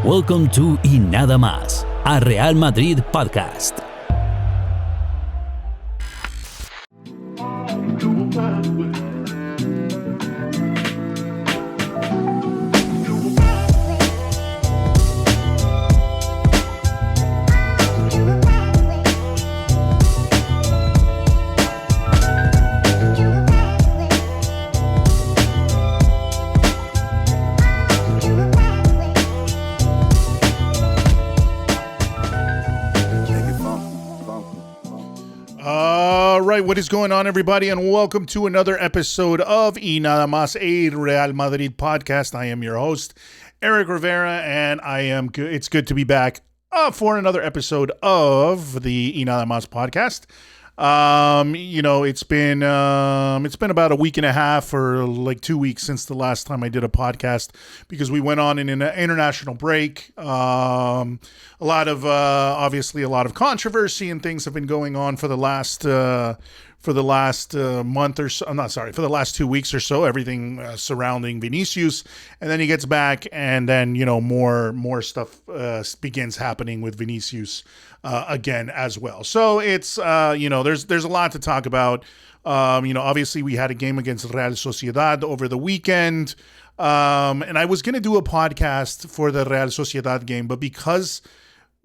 Welcome to Y Nada Más, a Real Madrid podcast. What is going on, everybody, and welcome to another episode of Y Nada Más, a Real Madrid podcast. I am your host, Eric Rivera, and it's good to be back for another episode of the Y Nada Más podcast. It's been about a week and a half or like 2 weeks since the last time I did a podcast because we went on in an international break. Obviously a lot of controversy and things have been going on for the last month or so. I'm not sorry, for the last 2 weeks or so, everything surrounding Vinicius, and then he gets back, and then more stuff begins happening with Vinicius again as well. So it's there's a lot to talk about. Obviously we had a game against Real Sociedad over the weekend, and I was going to do a podcast for the Real Sociedad game, but because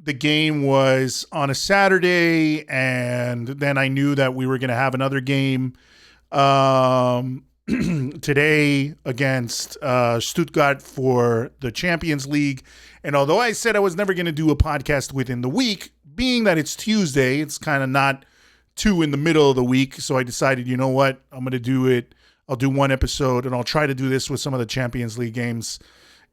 the game was on a Saturday, and then I knew that we were going to have another game today against Stuttgart for the Champions League. And although I said I was never going to do a podcast within the week, being that it's Tuesday, it's kind of not too in the middle of the week. So I decided, you know what, I'm going to do it. I'll do one episode, and I'll try to do this with some of the Champions League games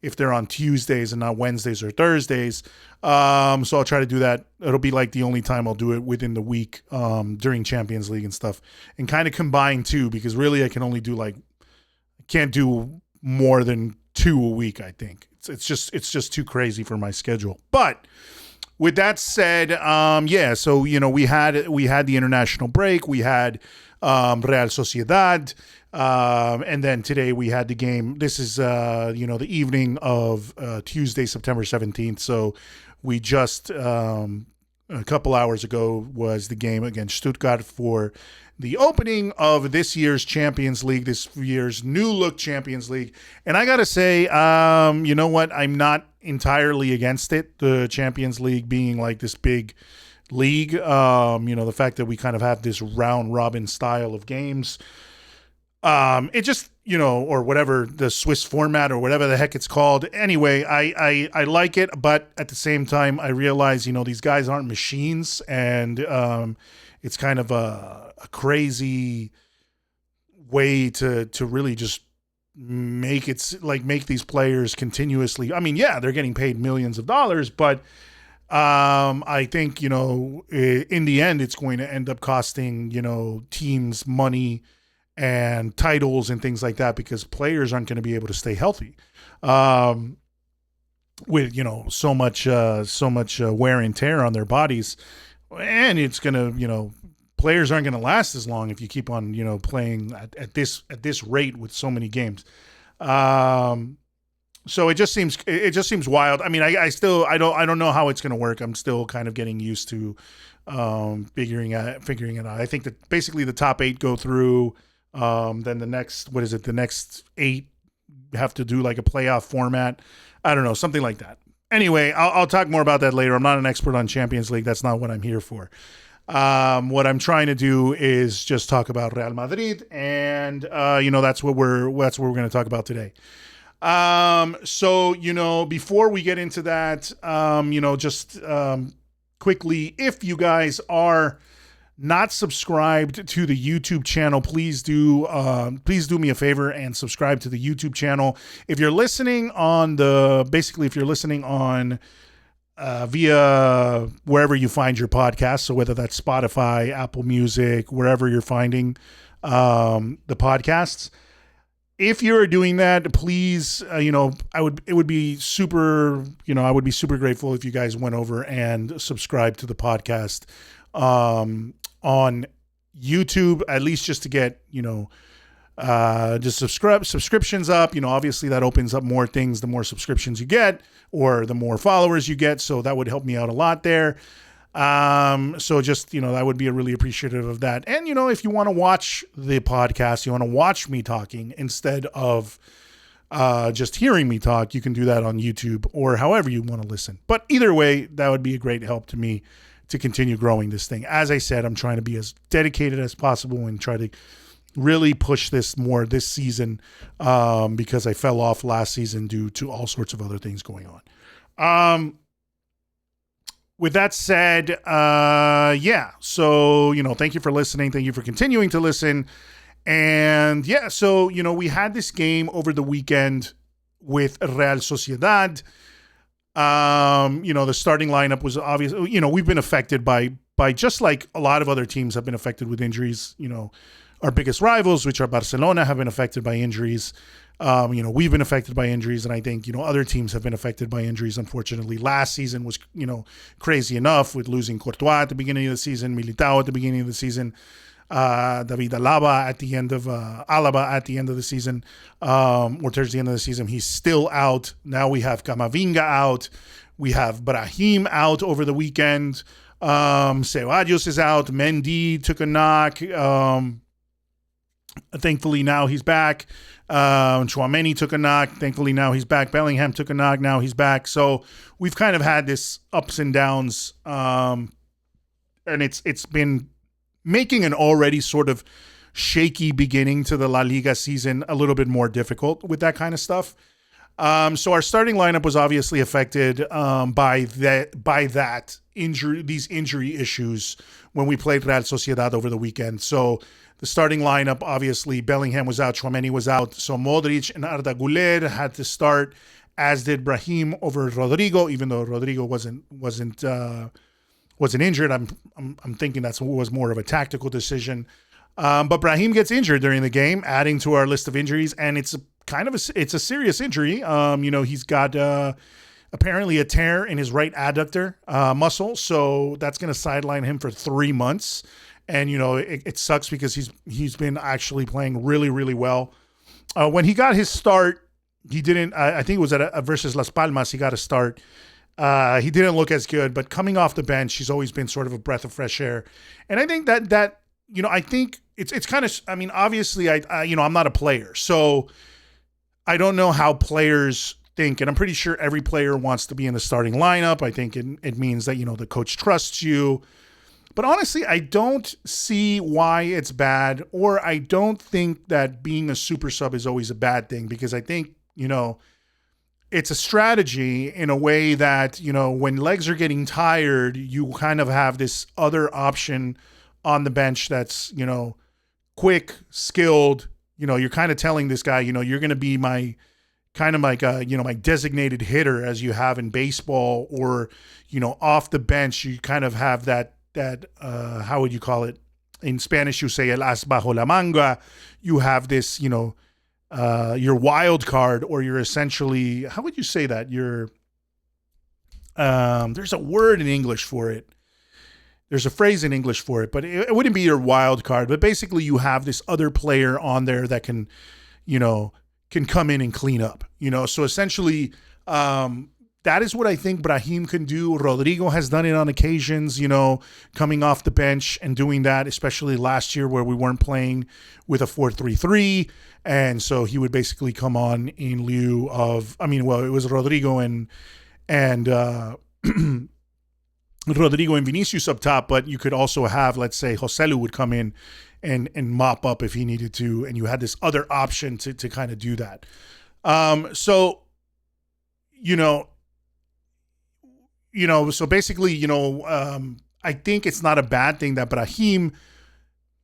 if they're on Tuesdays and not Wednesdays or Thursdays. So I'll try to do that. It'll be like the only time I'll do it within the week during Champions League and stuff, and kind of combine two, because really I can only do can't do more than 2 a week. I think it's just too crazy for my schedule. But with that said, so we had the international break. We had Real Sociedad. And then today we had the game. This is, the evening of Tuesday, September 17th. So we just, a couple hours ago, was the game against Stuttgart for the opening of this year's Champions League, this year's new look Champions League. And I got to say, you know what? I'm not entirely against it. The Champions League being like this big league, the fact that we kind of have this round robin style of games. It just, or whatever, the Swiss format or whatever the heck it's called. Anyway, I like it, but at the same time, I realize, these guys aren't machines, and it's kind of a crazy way to really just make these players continuously. I mean, yeah, they're getting paid millions of dollars, but I think, in the end, it's going to end up costing, teams money and titles and things like that, because players aren't going to be able to stay healthy with so much wear and tear on their bodies, and it's going to players aren't going to last as long if you keep on playing at this rate with so many games. So it just seems wild. I mean, I don't know how it's going to work. I'm still kind of getting used to figuring it out. I think that basically the top 8 go through. Then the next 8 have to do like a playoff format. I don't know, something like that. Anyway, I'll talk more about that later. I'm not an expert on Champions League. That's not what I'm here for. What I'm trying to do is just talk about Real Madrid, and that's what we're going to talk about today. So before we get into that, just quickly, if you guys are not subscribed to the YouTube channel, please do me a favor and subscribe to the YouTube channel. If you're listening on via wherever you find your podcast, so whether that's Spotify, Apple Music, wherever you're finding the podcasts, if you're doing that, please, I would be super grateful if you guys went over and subscribed to the podcast on YouTube, at least just to get, just subscriptions up. Obviously that opens up more things the more subscriptions you get or the more followers you get. So that would help me out a lot there. So just, I would be really appreciative of that. And, if you want to watch the podcast, you want to watch me talking instead of just hearing me talk, you can do that on YouTube or however you want to listen. But either way, that would be a great help to me to continue growing this thing. As I said, I'm trying to be as dedicated as possible and try to really push this more this season because I fell off last season due to all sorts of other things going on. With that said, so, thank you for listening. Thank you for continuing to listen. And so, we had this game over the weekend with Real Sociedad. The starting lineup was obvious. We've been affected by just like a lot of other teams have been affected with injuries. Our biggest rivals, which are Barcelona, have been affected by injuries. We've been affected by injuries, and I think, other teams have been affected by injuries, unfortunately. Last season was, crazy enough with losing Courtois at the beginning of the season, Militao at the beginning of the season, David Alaba at the end of the season, or towards the end of the season. He's still out. Now we have Camavinga out. We have Brahim out over the weekend. Ceballos is out. Mendy took a knock. Thankfully, now he's back. Tchouaméni took a knock. Thankfully, now he's back. Bellingham took a knock. Now he's back. So we've kind of had this ups and downs, and it's been making an already sort of shaky beginning to the La Liga season a little bit more difficult with that kind of stuff. So our starting lineup was obviously affected by that injury, these injury issues when we played Real Sociedad over the weekend. So the starting lineup, obviously, Bellingham was out, Tchouaméni was out, so Modric and Arda Güler had to start, as did Brahim over Rodrygo, even though Rodrygo wasn't injured. I'm thinking that was more of a tactical decision. But Brahim gets injured during the game, adding to our list of injuries, and it's a serious injury. He's got apparently a tear in his right adductor muscle, so that's going to sideline him for 3 months. And it sucks because he's been actually playing really, really well. When he got his start, he didn't. I think it was at versus Las Palmas. He got a start. He didn't look as good, but coming off the bench, he's always been sort of a breath of fresh air. And I think that I think it's kind of. I mean, obviously, I'm not a player, so I don't know how players think, and I'm pretty sure every player wants to be in the starting lineup. I think it means that the coach trusts you. But honestly, I don't see why it's bad, or I don't think that being a super sub is always a bad thing, because I think, it's a strategy in a way that, when legs are getting tired, you kind of have this other option on the bench that's, quick, skilled. You're kind of telling this guy, you're going to be my kind of like, my designated hitter, as you have in baseball, or, off the bench, you kind of have that how would you call it? In Spanish, you say el as bajo la manga. You have this, your wild card, or you're essentially, how would you say that? You're, there's a word in English for it. There's a phrase in English for it, but it wouldn't be your wild card. But basically, you have this other player on there that can come in and clean up. So essentially, that is what I think Brahim can do. Rodrygo has done it on occasions, coming off the bench and doing that, especially last year where we weren't playing with a 4-3-3. And so he would basically come on in lieu of, it was Rodrygo and Rodrygo and Vinicius up top, but you could also have, let's say, Joselu would come in and mop up if he needed to, and you had this other option to kind of do that. So basically, I think it's not a bad thing that Brahim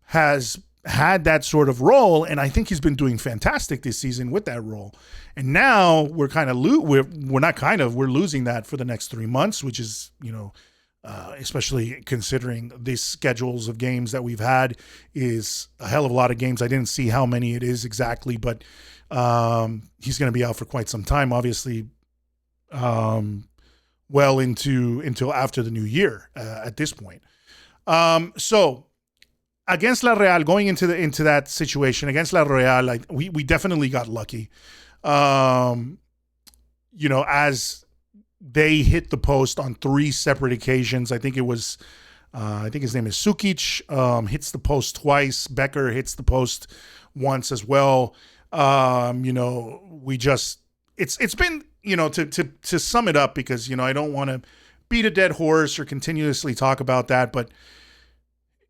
has had that sort of role, and I think he's been doing fantastic this season with that role. And now we're kind of we're losing that for the next 3 months, which is especially considering these schedules of games that we've had is a hell of a lot of games. I didn't see how many it is exactly, but he's going to be out for quite some time, obviously. Well until after the new year at this point. So against La Real, going into that situation against La Real, we definitely got lucky. As they hit the post on 3 separate occasions. I think his name is Sukic, hits the post twice. Becker hits the post once as well. It's been, to sum it up, because, I don't want to beat a dead horse or continuously talk about that, but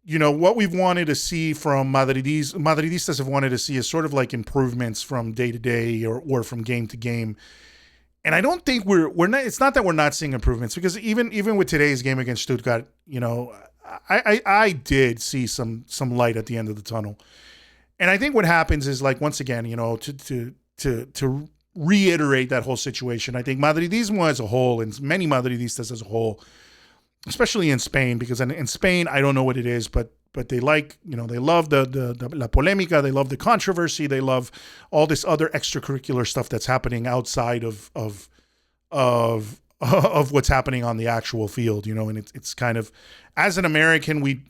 what we've wanted to see from Madridistas have wanted to see is sort of like improvements from day to day or from game to game. And I don't think we're not. It's not that we're not seeing improvements, because even with today's game against Stuttgart, I did see some light at the end of the tunnel. And I think what happens is, like, once again, to reiterate that whole situation, I think Madridismo as a whole, and many Madridistas as a whole, especially in Spain, because in Spain, I don't know what it is, but they like, they love the la polémica, they love the controversy, they love all this other extracurricular stuff that's happening outside of what's happening on the actual field, and it's kind of, as an American, we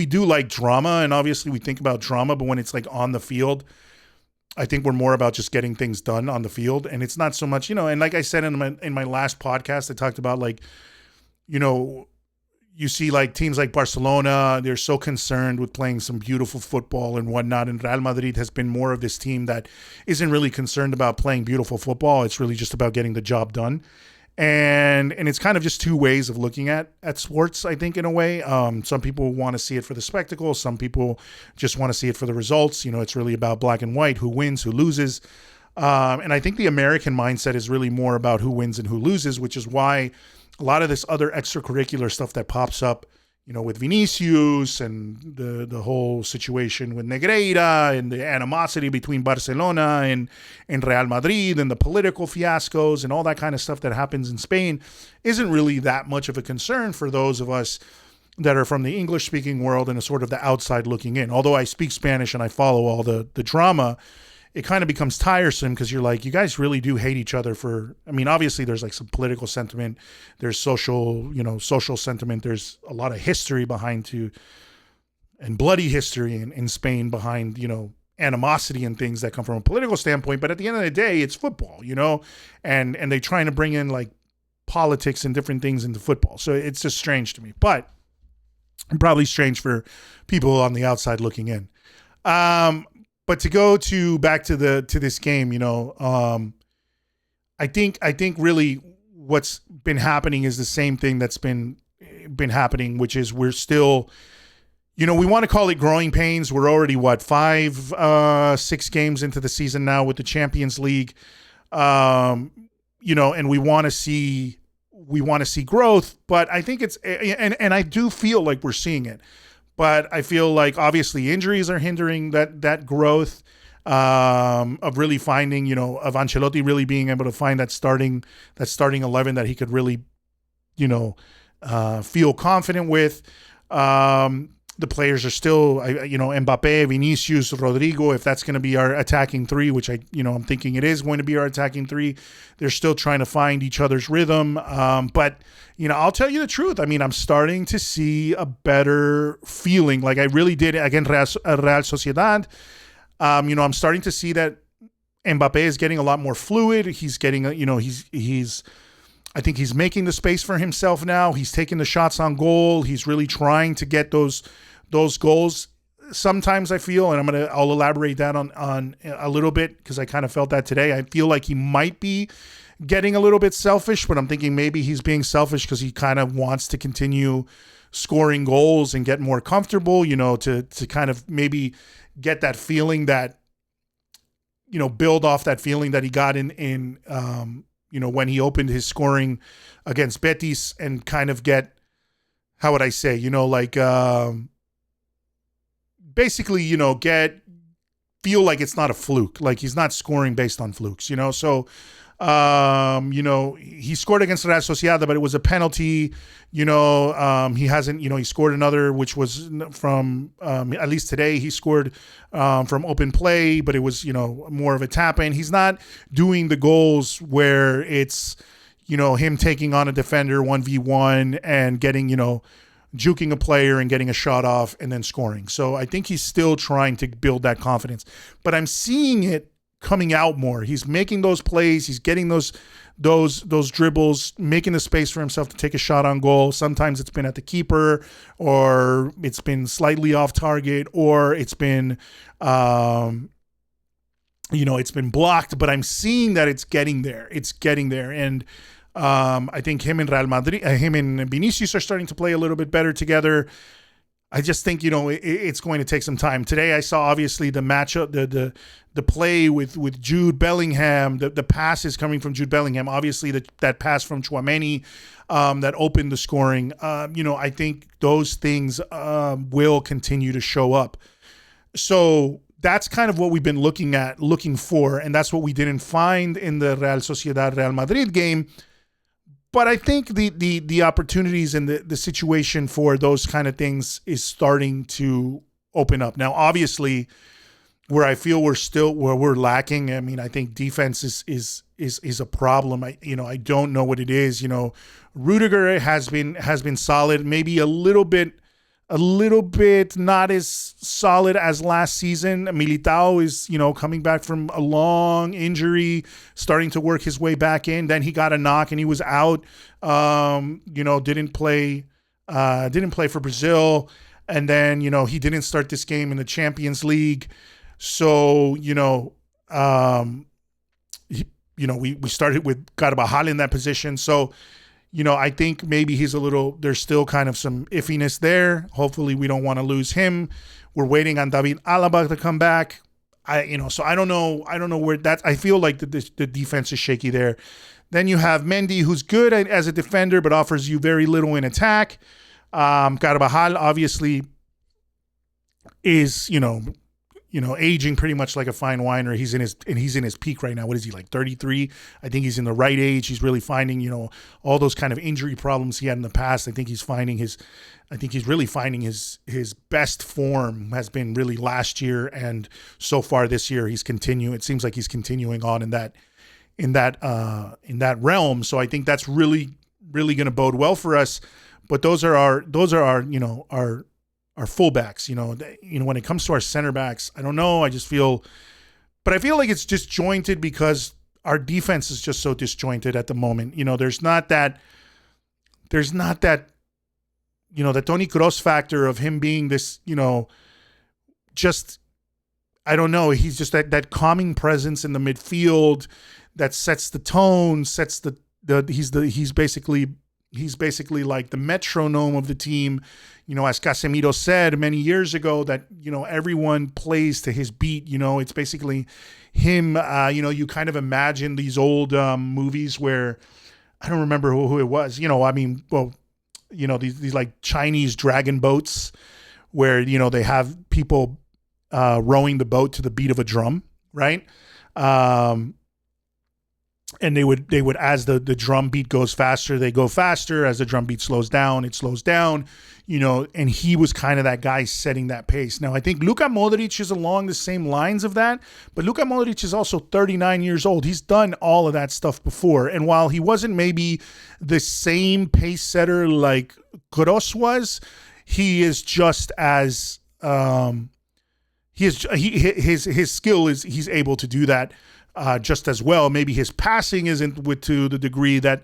do like drama, and obviously we think about drama, but when it's like on the field, I think we're more about just getting things done on the field, and it's not so much, and like I said in my last podcast, I talked about, like, you see, like, teams like Barcelona, they're so concerned with playing some beautiful football and whatnot. And Real Madrid has been more of this team that isn't really concerned about playing beautiful football. It's really just about getting the job done. And it's kind of just two ways of looking at sports, I think, in a way. Some people want to see it for the spectacle. Some people just want to see it for the results. It's really about black and white, who wins, who loses. And I think the American mindset is really more about who wins and who loses, which is why a lot of this other extracurricular stuff that pops up, with Vinicius and the whole situation with Negreira and the animosity between Barcelona and Real Madrid and the political fiascos and all that kind of stuff that happens in Spain isn't really that much of a concern for those of us that are from the English-speaking world and a sort of the outside looking in. Although I speak Spanish and I follow all the drama, it kind of becomes tiresome, because you're like, you guys really do hate each other obviously there's like some political sentiment, there's social sentiment, there's a lot of history behind and bloody history in Spain behind, animosity and things that come from a political standpoint. But at the end of the day, it's football, and they're trying to bring in like politics and different things into football. So it's just strange to me, but probably strange for people on the outside looking in. But to go back to this game, I think really what's been happening is the same thing that's been happening, which is we're still, we want to call it growing pains. We're already 5-6 games into the season now with the Champions League, and we want to see growth. But I think it's and I do feel like we're seeing it. But I feel like obviously injuries are hindering that growth of really finding, of Ancelotti really being able to find that starting 11 that he could really, feel confident with. The players are still, Mbappé, Vinicius, Rodrygo, if that's going to be our attacking three, which I'm thinking it is going to be our attacking three. They're still trying to find each other's rhythm. But, I'll tell you the truth. I'm starting to see a better feeling, like I really did against Real Sociedad. I'm starting to see that Mbappé is getting a lot more fluid. He's getting, I think he's making the space for himself now. He's taking the shots on goal. He's really trying to get those goals. Sometimes I feel, and I'll elaborate that on a little bit, because I kind of felt that today. I feel like he might be getting a little bit selfish, but I'm thinking maybe he's being selfish because he kind of wants to continue scoring goals and get more comfortable, to kind of maybe get that feeling that, build off that feeling that he got in when he opened his scoring against Betis, and kind of get, how would I say, basically, feel like it's not a fluke, like he's not scoring based on flukes, so, he scored against Real Sociedad, but it was a penalty, he hasn't, he scored another, which was from, at least today, he scored from open play, but it was, more of a tap in. He's not doing the goals where it's, him taking on a defender 1v1 and getting, juking a player and getting a shot off and then scoring. So I think he's still trying to build that confidence. But I'm seeing it coming out more. He's making those plays. He's getting those dribbles, making the space for himself to take a shot on goal. Sometimes it's been at the keeper, or it's been slightly off target, or it's been it's been blocked, but I'm seeing that it's getting there. It's getting there. And I think him and Vinicius are starting to play a little bit better together. I just think, it's going to take some time. Today I saw obviously the matchup, the play with Jude Bellingham, the passes coming from Jude Bellingham, obviously that pass from Tchouaméni that opened the scoring. I think those things will continue to show up. So that's kind of what we've been looking for, and that's what we didn't find in the Real Sociedad Real Madrid game. But I think the opportunities and the situation for those kind of things is starting to open up. Now, obviously, where I feel we're lacking, I mean, I think defense is a problem. I don't know what it is. Rodrygo has been solid, maybe a little bit not as solid as last season. Militao is, coming back from a long injury, starting to work his way back in. Then he got a knock and he was out. Didn't play for Brazil. And then, he didn't start this game in the Champions League. So, we started with Carvajal in that position. So, I think maybe there's still kind of some iffiness there. Hopefully we don't want to lose him. We're waiting on David Alaba to come back. So I don't know where that, I feel like the defense is shaky there. Then you have Mendy, who's good as a defender, but offers you very little in attack. Carvajal obviously is, aging pretty much like a fine wine. He's in his peak right now. What is he, like 33? I think he's in the right age. He's really finding, all those kind of injury problems he had in the past. I think he's really finding his best form has been really last year, and so far this year it seems like he's continuing on in that realm. So I think that's really, really going to bode well for us. But those are our fullbacks. When it comes to our center backs, I don't know. I feel like it's disjointed because our defense is just so disjointed at the moment. There's not that the Toni Kroos factor of him being this, just, I don't know. He's just that calming presence in the midfield that sets the tone, he's basically like the metronome of the team. As Casemiro said many years ago, that, everyone plays to his beat. It's basically him. You kind of imagine these old movies where, I don't remember who it was. These like Chinese dragon boats where, they have people rowing the boat to the beat of a drum, right? And they would as the drum beat goes faster, they go faster. As the drum beat slows down, it slows down, and he was kind of that guy setting that pace. Now, I think Luka Modric is along the same lines of that, but Luka Modric is also 39 years old. He's done all of that stuff before. And while he wasn't maybe the same pace setter like Kroos was, he is just as, his skill is, he's able to do that just as well. Maybe his passing isn't to the degree that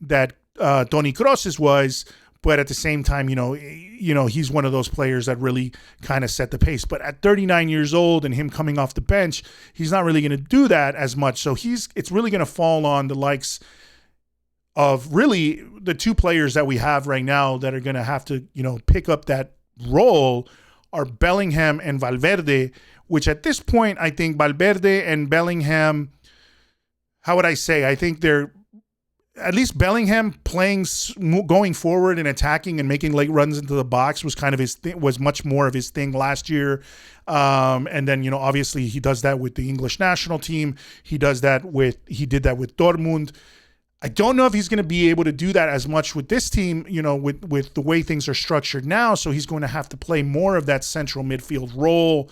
Toni Kroos's was, but at the same time, he's one of those players that really kind of set the pace. But at 39 years old and him coming off the bench, he's not really going to do that as much. So it's really going to fall on the likes of really the two players that we have right now that are going to have to, pick up that role are Bellingham and Valverde, which at this point, I think Valverde and Bellingham, how would I say? I think they're, at least Bellingham going forward and attacking and making late runs into the box was kind of his thing, was much more of his thing last year. And then, obviously he does that with the English national team. He did that with Dortmund. I don't know if he's going to be able to do that as much with this team, with the way things are structured now. So he's going to have to play more of that central midfield role.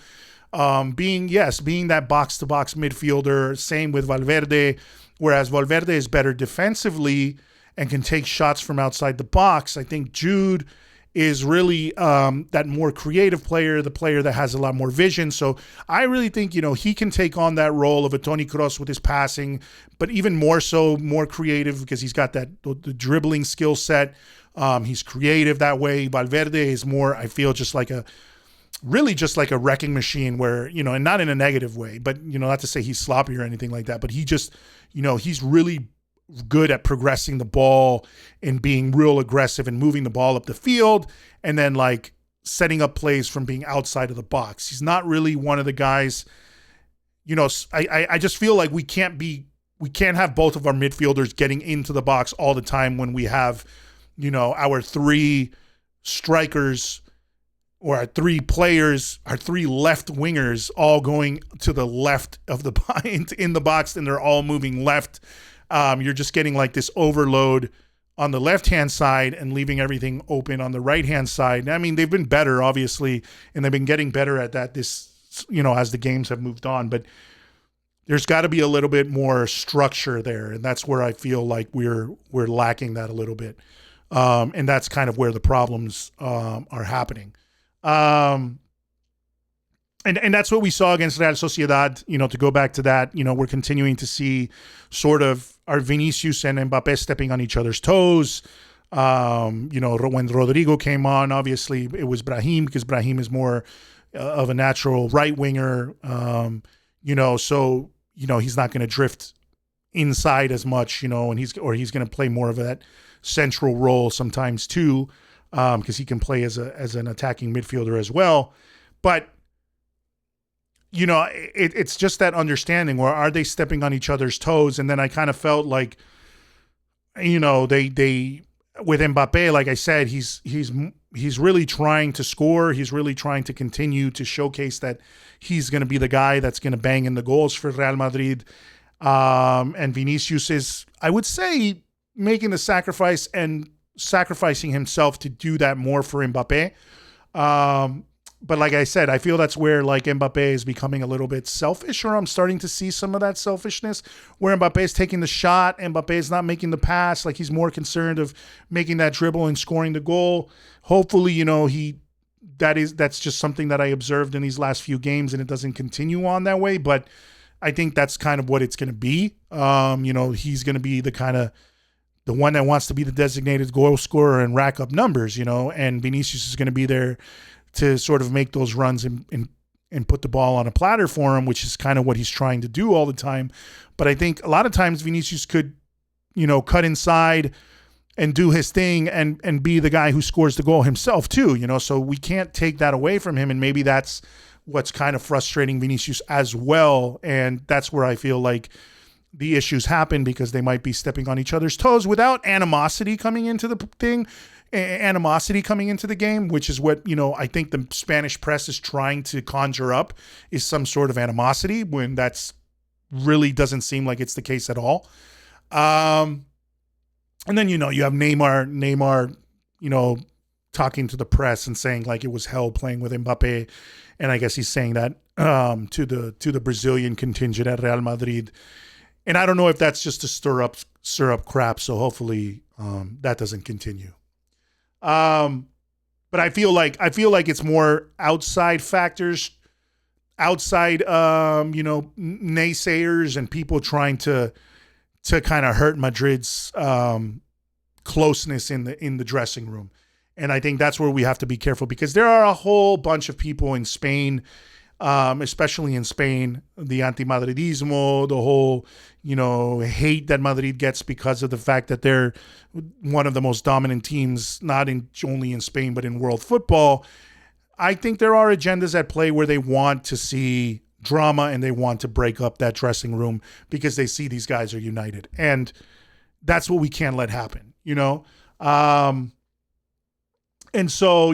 Being that box-to-box midfielder. Same with Valverde, whereas Valverde is better defensively and can take shots from outside the box. I think Jude is really that more creative player, the player that has a lot more vision. So I really think, he can take on that role of a Toni Kroos with his passing, but even more so, more creative because he's got the dribbling skill set. He's creative that way. Valverde is more, I feel, just like a wrecking machine where, and not in a negative way, but, not to say he's sloppy or anything like that, but he just, he's really good at progressing the ball and being real aggressive and moving the ball up the field and then like setting up plays from being outside of the box. He's not really one of the guys, I just feel like we can't have both of our midfielders getting into the box all the time when we have, our three strikers or our three players, our three left wingers all going to the left of the in the box and they're all moving left. You're just getting like this overload on the left-hand side and leaving everything open on the right-hand side. I mean, they've been better, obviously, and they've been getting better at that as the games have moved on. But there's got to be a little bit more structure there, and that's where I feel like we're lacking that a little bit. And that's kind of where the problems are happening. And that's what we saw against Real Sociedad, to go back to that, we're continuing to see sort of our Vinicius and Mbappé stepping on each other's toes. When Rodrygo came on, obviously it was Brahim because Brahim is more of a natural right winger. So he's not going to drift inside as much, and he's going to play more of that central role sometimes too, because he can play as an attacking midfielder as well. But it's just that understanding, or are they stepping on each other's toes? And then I kind of felt like, they with Mbappé, like I said, he's really trying to score. He's really trying to continue to showcase that he's going to be the guy that's going to bang in the goals for Real Madrid. And Vinicius is, I would say, making the sacrifice and sacrificing himself to do that more for Mbappé. But like I said, I feel that's where like Mbappé is becoming a little bit selfish, or I'm starting to see some of that selfishness where Mbappé is taking the shot, Mbappé is not making the pass. Like he's more concerned of making that dribble and scoring the goal. Hopefully, that's just something that I observed in these last few games and it doesn't continue on that way. But I think that's kind of what it's going to be. He's going to be the one that wants to be the designated goal scorer and rack up numbers, and Vinicius is going to be there to sort of make those runs and put the ball on a platter for him, which is kind of what he's trying to do all the time. But I think a lot of times Vinicius could, cut inside and do his thing and be the guy who scores the goal himself too, so we can't take that away from him. And maybe that's what's kind of frustrating Vinicius as well. And that's where I feel like the issues happen, because they might be stepping on each other's toes without animosity coming into the game, which is what, I think the Spanish press is trying to conjure up, is some sort of animosity, when that's really doesn't seem like it's the case at all. And then, you have Neymar, talking to the press and saying like it was hell playing with Mbappé. And I guess he's saying that to the Brazilian contingent at Real Madrid. And I don't know if that's just to stir up crap. So hopefully that doesn't continue. But I feel like it's more outside factors, outside, naysayers and people trying to kind of hurt Madrid's closeness in the dressing room. And I think that's where we have to be careful, because there are a whole bunch of people in Spain, especially in Spain, the antimadridismo, the whole, hate that Madrid gets because of the fact that they're one of the most dominant teams, not only in Spain, but in world football. I think there are agendas at play where they want to see drama and they want to break up that dressing room because they see these guys are united. And that's what we can't let happen, And so,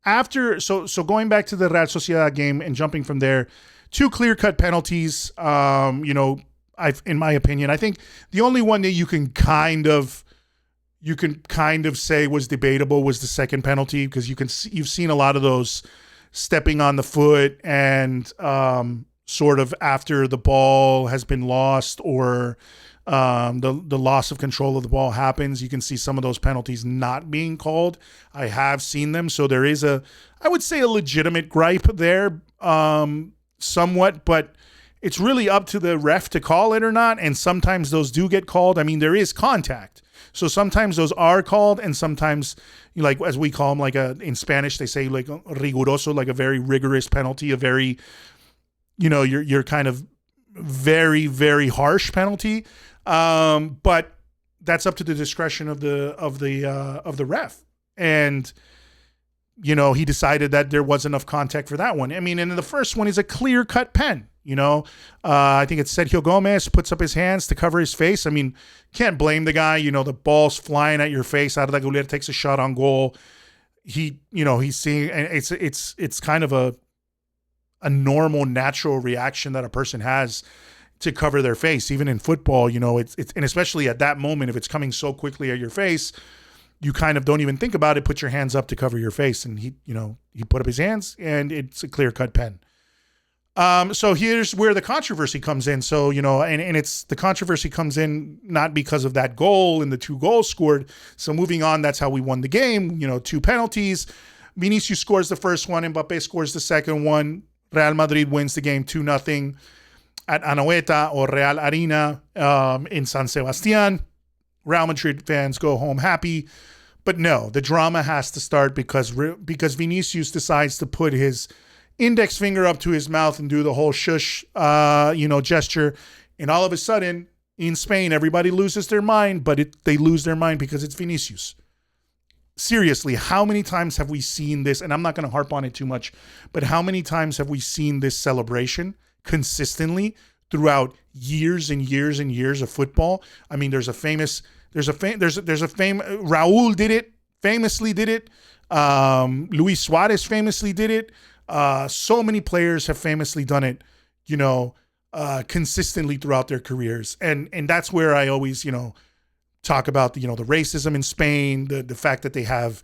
after, so going back to the Real Sociedad game and jumping from there, 2 clear-cut penalties, in my opinion, I think the only one that you can kind of say was debatable was the second penalty, because you've seen a lot of those stepping on the foot and sort of after the ball has been lost, or The loss of control of the ball happens. You can see some of those penalties not being called. I have seen them. So there is I would say a legitimate gripe there, somewhat, but it's really up to the ref to call it or not. And sometimes those do get called. I mean, there is contact. So sometimes those are called, and sometimes, like, as we call them, like in Spanish, they say like riguroso, like a very rigorous penalty, a very, you're kind of very, very harsh penalty. But that's up to the discretion of the ref. And, he decided that there was enough contact for that one. I mean, and the first one is a clear-cut pen. I think it's Sergio Gomez puts up his hands to cover his face. I mean, can't blame the guy. The ball's flying at your face. Arda Güler takes a shot on goal. He's seeing, and it's kind of a normal, natural reaction that a person has to cover their face. Even in football, it's and especially at that moment, if it's coming so quickly at your face, you kind of don't even think about it. Put your hands up to cover your face, and he put up his hands, and it's a clear-cut pen. So here's where the controversy comes in. So, and it's the controversy comes in not because of that goal and the 2 goals scored. So moving on, that's how we won the game. 2 penalties. Vinicius scores the first one. Mbappé scores the second one. Real Madrid wins the game 2-0 at Anoeta or Real Arena in San Sebastián. Real Madrid fans go home happy. But no, the drama has to start because Vinicius decides to put his index finger up to his mouth and do the whole shush, gesture. And all of a sudden, in Spain, everybody loses their mind, but they lose their mind because it's Vinicius. Seriously, how many times have we seen this? And I'm not going to harp on it too much, but how many times have we seen this celebration consistently throughout years and years and years of football? I mean, Raúl did it, famously did it. Luis Suarez famously did it. So many players have famously done it, consistently throughout their careers. And that's where I always, talk about the racism in Spain, the fact that they have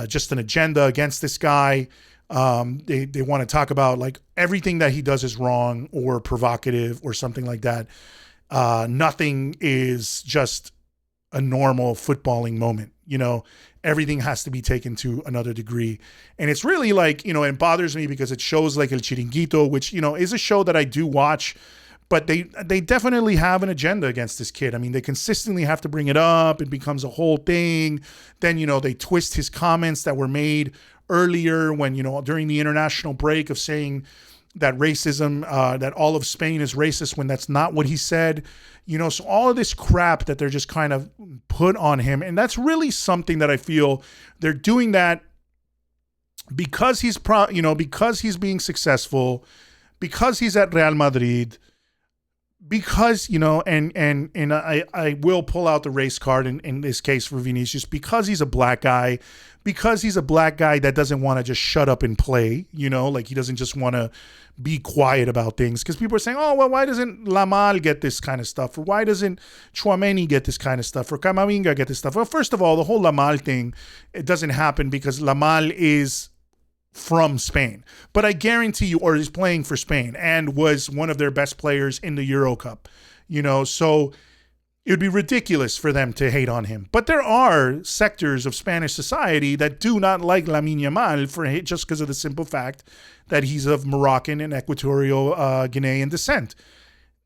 just an agenda against this guy. They want to talk about like everything that he does is wrong or provocative or something like that. Nothing is just a normal footballing moment. Everything has to be taken to another degree. And it's really like, it bothers me because it shows like El Chiringuito, which, is a show that I do watch, but they definitely have an agenda against this kid. I mean, they consistently have to bring it up. It becomes a whole thing. Then, they twist his comments that were made earlier when, during the international break of saying that racism, that all of Spain is racist when that's not what he said. So all of this crap that they're just kind of put on him. And that's really something that I feel they're doing that because he's because he's being successful, because he's at Real Madrid, because, and I will pull out the race card in this case for Vinicius, because he's a black guy, that doesn't want to just shut up and play, like he doesn't just want to be quiet about things. Because people are saying, oh, well, why doesn't Lamal get this kind of stuff? Or why doesn't Tchouaméni get this kind of stuff? Or Camavinga get this stuff? Well, first of all, the whole Lamal thing, it doesn't happen because Lamal is from Spain. But I guarantee you, or is playing for Spain and was one of their best players in the Euro Cup, so it would be ridiculous for them to hate on him. But there are sectors of Spanish society that do not like Lamine Yamal just because of the simple fact that he's of Moroccan and Equatorial Guinean descent.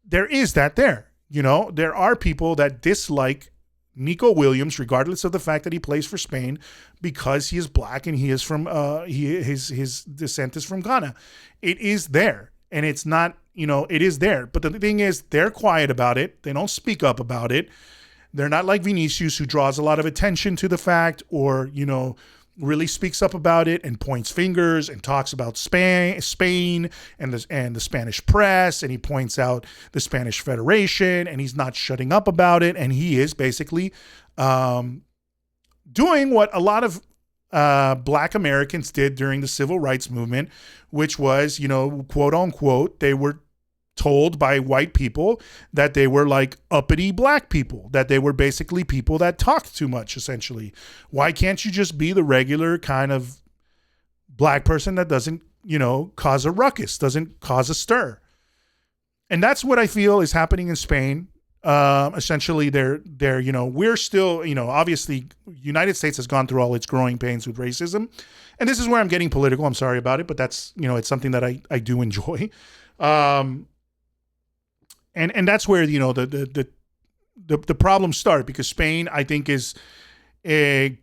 There is that there. There are people that dislike Nico Williams, regardless of the fact that he plays for Spain, because he is black and he is from his descent is from Ghana. It is there, and it's not, it is there. But the thing is, they're quiet about it. They don't speak up about it. They're not like Vinicius, who draws a lot of attention to the fact, or really speaks up about it and points fingers and talks about Spain and the Spanish press, and he points out the Spanish Federation, and he's not shutting up about it, and he is basically doing what a lot of Black Americans did during the civil rights movement, which was, quote unquote, they were told by white people that they were like uppity black people, that they were basically people that talked too much, essentially. Why can't you just be the regular kind of black person that doesn't, cause a ruckus, doesn't cause a stir? And that's what I feel is happening in Spain. Essentially, they're we're still, obviously, United States has gone through all its growing pains with racism, and this is where I'm getting political. I'm sorry about it, but that's it's something that I do enjoy, and that's where the problems start, because Spain, I think, is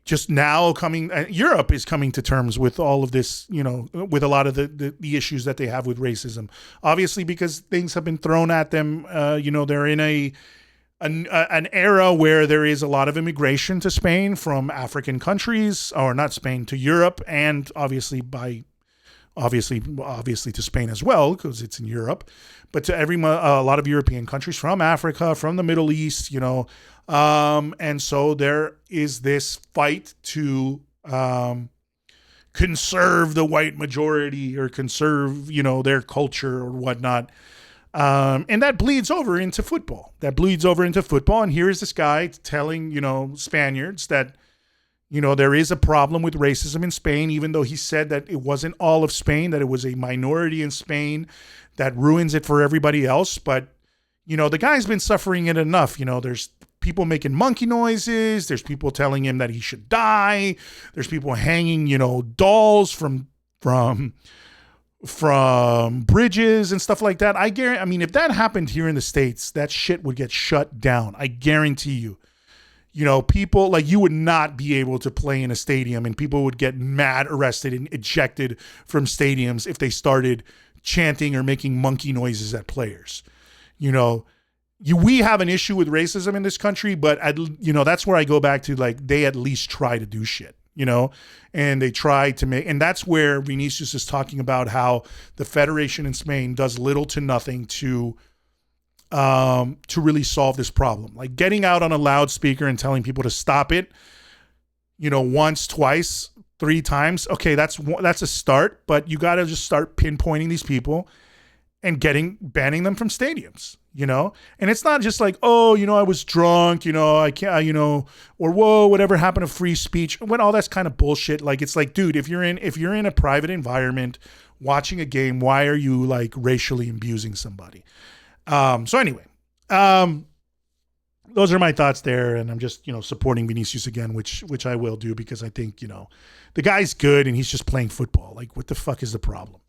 just now coming. Europe is coming to terms with all of this, with a lot of the issues that they have with racism. Obviously, because things have been thrown at them. They're in an era where there is a lot of immigration to Spain from African countries, or not Spain, to Europe, and obviously to Spain as well, because it's in Europe, but to a lot of European countries, from Africa, from the Middle East, and so there is this fight to conserve the white majority, or conserve, their culture or whatnot. And that bleeds over into football. And here's this guy telling, Spaniards that, there is a problem with racism in Spain, even though he said that it wasn't all of Spain, that it was a minority in Spain that ruins it for everybody else. But, the guy's been suffering it enough. There's people making monkey noises. There's people telling him that he should die. There's people hanging, dolls from bridges and stuff like that. If that happened here in the States, that shit would get shut down. I guarantee you. People, like, you would not be able to play in a stadium, and people would get mad, arrested, and ejected from stadiums if they started chanting or making monkey noises at players. We have an issue with racism in this country, but that's where I go back to, like, they at least try to do shit, and they try to and that's where Vinicius is talking about how the federation in Spain does little to nothing to really solve this problem. Like, getting out on a loudspeaker and telling people to stop it, once, twice, 3 times. Okay, that's a start, but you got to just start pinpointing these people and banning them from stadiums, and it's not just like, oh, I was drunk, I can't, or whoa, whatever happened to free speech, when all that's kind of bullshit. Like, it's like, dude, if you're in a private environment watching a game, why are you, like, racially abusing somebody? So anyway, those are my thoughts there, and I'm just, supporting Vinicius again, which I will do, because I think, the guy's good and he's just playing football. Like, what the fuck is the problem?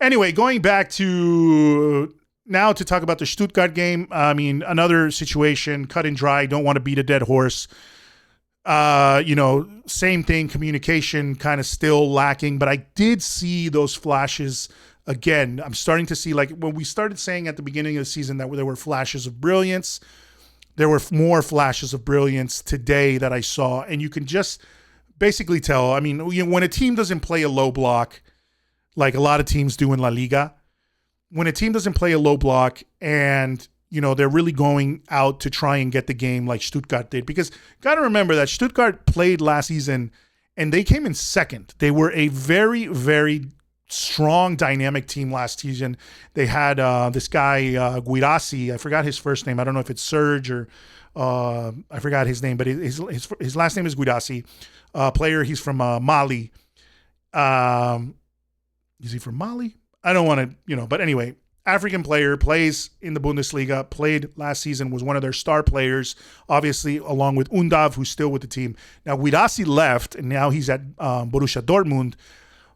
Anyway, going back to now to talk about the Stuttgart game. Another situation, cut and dry, don't want to beat a dead horse. Same thing, communication kind of still lacking, but I did see those flashes. Again, I'm starting to see, like, when we started saying at the beginning of the season that there were flashes of brilliance, there were more flashes of brilliance today that I saw. And you can just basically tell, when a team doesn't play a low block, like a lot of teams do in La Liga, when a team doesn't play a low block and, they're really going out to try and get the game like Stuttgart did, because got to remember that Stuttgart played last season and they came in second. They were a very, very strong, dynamic team last season. They had this guy, Guirassi. I forgot his first name. I don't know if it's Serge or I forgot his name, but his last name is Guirassi. Player, he's from Mali. Is he from Mali? I don't want to, but anyway, African player, plays in the Bundesliga, played last season, was one of their star players, obviously, along with Undav, who's still with the team. Now, Guirassi left, and now he's at Borussia Dortmund.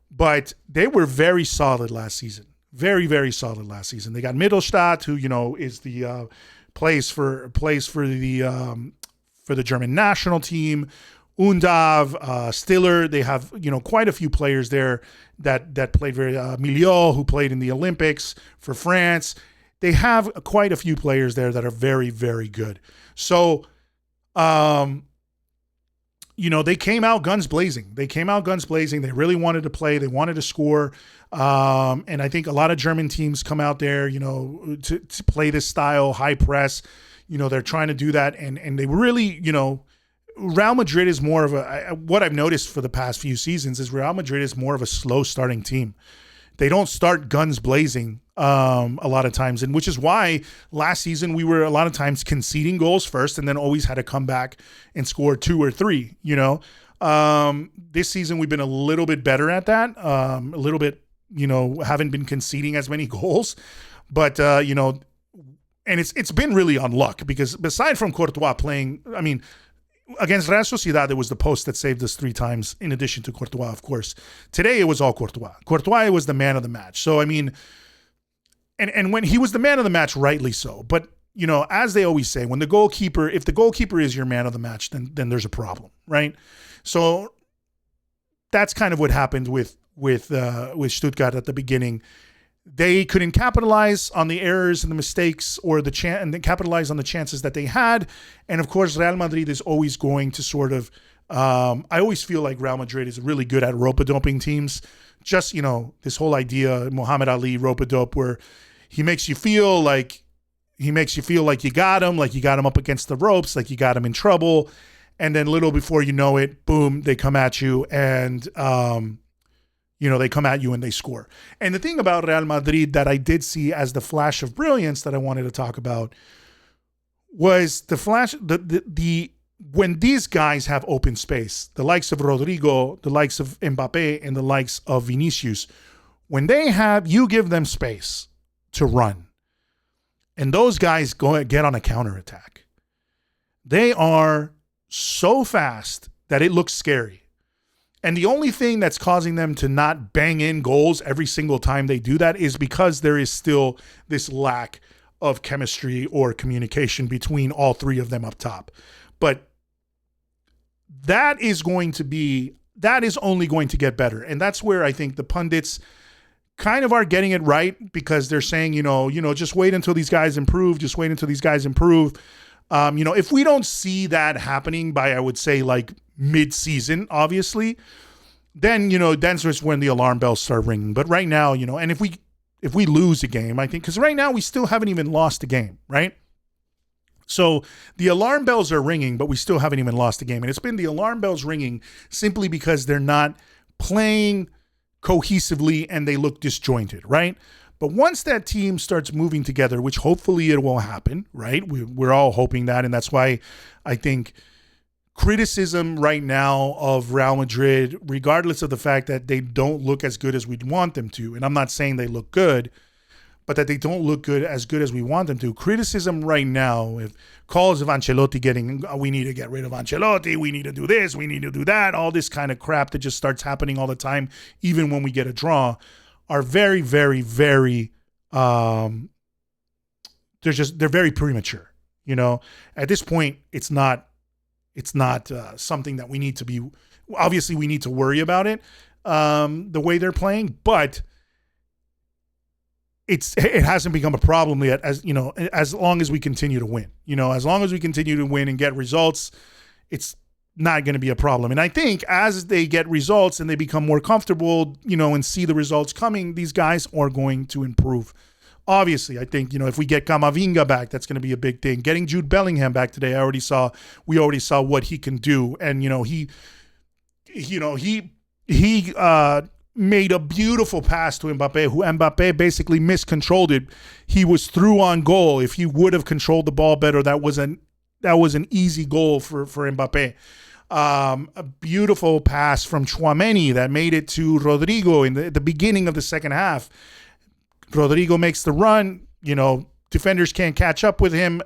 But they were very solid last season. Very, very solid last season. They got Mittelstadt, who, is the plays for the German national team. Undav, Stiller. They have, quite a few players there that played very Miliot, who played in the Olympics for France. They have quite a few players there that are very, very good. So, they came out guns blazing. They They really wanted to play. They wanted to score. And I think a lot of German teams come out there, to play this style, high press. They're trying to do that. And they really, Real Madrid is more of what I've noticed for the past few seasons is Real Madrid is more of a slow starting team. They don't start guns blazing a lot of times, and which is why last season we were a lot of times conceding goals first and then always had to come back and score 2 or 3, This season we've been a little bit better at that, a little bit, haven't been conceding as many goals, but, and it's been really on luck, because aside from Courtois playing, I mean, against Real Sociedad, it was the post that saved us 3 times, in addition to Courtois, of course. Today, it was all Courtois. Courtois was the man of the match. So, I mean, and when he was the man of the match, rightly so. But, you know, as they always say, when the goalkeeper, if the goalkeeper is your man of the match, then there's a problem, right? So that's kind of what happened with Stuttgart at the beginning. They couldn't capitalize on the errors and the mistakes, or and then capitalize on the chances that they had. And of course, Real Madrid is always going to sort of, I always feel like Real Madrid is really good at rope-a-doping teams. Just, you know, this whole idea, Muhammad Ali rope-a-dope, where he makes you feel like you got him up against the ropes, like you got him in trouble. And then little before you know it, boom, they come at you, and, they come at you and they score. And the thing about Real Madrid that I did see as the flash of brilliance that I wanted to talk about was the flash, when these guys have open space, the likes of Rodrygo, the likes of Mbappé, and the likes of Vinicius, when you give them space to run, and those guys get on a counterattack, they are so fast that it looks scary. And the only thing that's causing them to not bang in goals every single time they do that is because there is still this lack of chemistry or communication between all 3 of them up top. But that is only going to get better. And that's where I think the pundits kind of are getting it right, because they're saying, just wait until these guys improve. Just wait until these guys improve. If we don't see that happening by, I would say, like mid-season, obviously, then that's just when the alarm bells start ringing. But right now, and if we lose a game, I think, because right now we still haven't even lost a game, right? So the alarm bells are ringing, but we still haven't even lost a game. And it's been the alarm bells ringing simply because they're not playing cohesively and they look disjointed, right? But once that team starts moving together, which hopefully it will happen, right? We're all hoping that. And that's why I think criticism right now of Real Madrid, regardless of the fact that they don't look as good as we'd want them to, and I'm not saying they look good, but that they don't look as good as we want them to. Criticism right now, if calls of Ancelotti we need to get rid of Ancelotti, we need to do this, we need to do that, all this kind of crap that just starts happening all the time, even when we get a draw, are very, very, very, they're very premature. At this point, it's not something that we need to be, obviously we need to worry about it, the way they're playing, but it hasn't become a problem yet, as long as we continue to win. As long as we continue to win and get results, it's not going to be a problem. And I think as they get results and they become more comfortable, and see the results coming, these guys are going to improve. Obviously, I think, if we get Camavinga back, that's going to be a big thing. Getting Jude Bellingham back today, we already saw what he can do. And, he made a beautiful pass to Mbappé, who Mbappé basically miscontrolled it. He was through on goal. If he would have controlled the ball better, that was an easy goal for Mbappé. A beautiful pass from Tchouaméni that made it to Rodrygo at the beginning of the second half. Rodrygo makes the run. Defenders can't catch up with him.